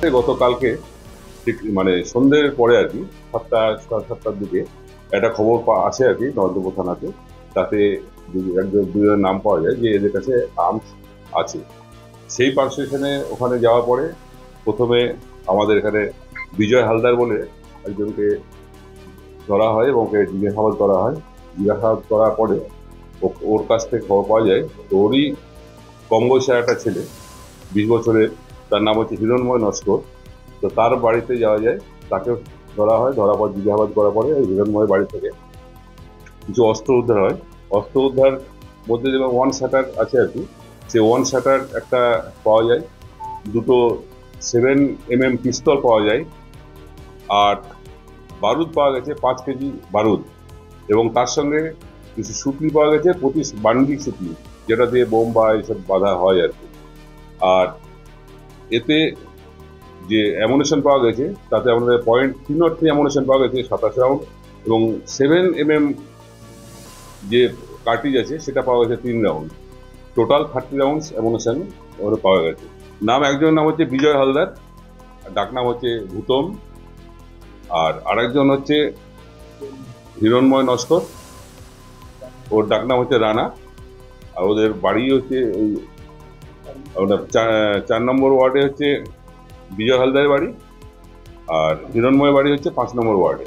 ক্ষেত্রে গতকালকে ঠিক মানে সন্ধ্যের পরে আর কি 7টা 7:30 দিকে একটা খবর আসে আর কি নর্মদা থানাতে। তাতে দুজনের নাম পাওয়া যায় যে এদের কাছে আর্মস আছে। সেই পারসেশনে ওখানে যাওয়ার পরে প্রথমে আমাদের এখানে বিজয় হালদার বলে একজনকে ধরা হয় এবং ওকে জিজ্ঞাসাবাদ করা হয়। জিজ্ঞাসাবাদ করার পরে ওর কাছ থেকে খবর পাওয়া যায় তো ওরই কম বয়সের একটা ছেলে 20 বছরের, তার নাম হচ্ছে হিরণময় নস্কর। তো তার বাড়িতে যাওয়া যায়, তাকে ধরা হয়। ধরার পর জিজ্ঞাসাবাদ করার পরে ওই হিরণময়ের বাড়ি থেকে কিছু অস্ত্র উদ্ধার হয়। অস্ত্র উদ্ধার মধ্যে যেমন ওয়ান শাটার আছে আর কি, সে ওয়ান শাটার একটা পাওয়া যায়, দুটো 7mm পিস্তল পাওয়া যায়, আর বারুদ পাওয়া গেছে 5 কেজি বারুদ, এবং তার সঙ্গে কিছু সুতলি পাওয়া গেছে, প্রতি বান্ডিক সুতলি, যেটা দিয়ে বোম বা এইসব বাঁধা হয় আর কি। আর এতে যে অ্যামুনেশন পাওয়া গেছে তাতে আমাদের .303 অ্যামুনেশন পাওয়া গেছে 27 রাউন্ড, এবং 7mm যে কার্টিজ আছে সেটা পাওয়া গেছে 3 রাউন্ড। টোটাল 30 রাউন্ডস অ্যামুনেশন ওরা পাওয়া গেছে। একজনের নাম হচ্ছে বিজয় হালদার, ডাক নাম হচ্ছে ভূতম, আর আরেকজন হচ্ছে হিরণময় নস্কর, ওর ডাক নাম হচ্ছে রানা। আর ওদের বাড়ি হচ্ছে ওই ওটা 4 নম্বর ওয়ার্ডে হচ্ছে বিজয় হালদারের বাড়ি, আর হিরণময় বাড়ি হচ্ছে 5 নম্বর ওয়ার্ডে।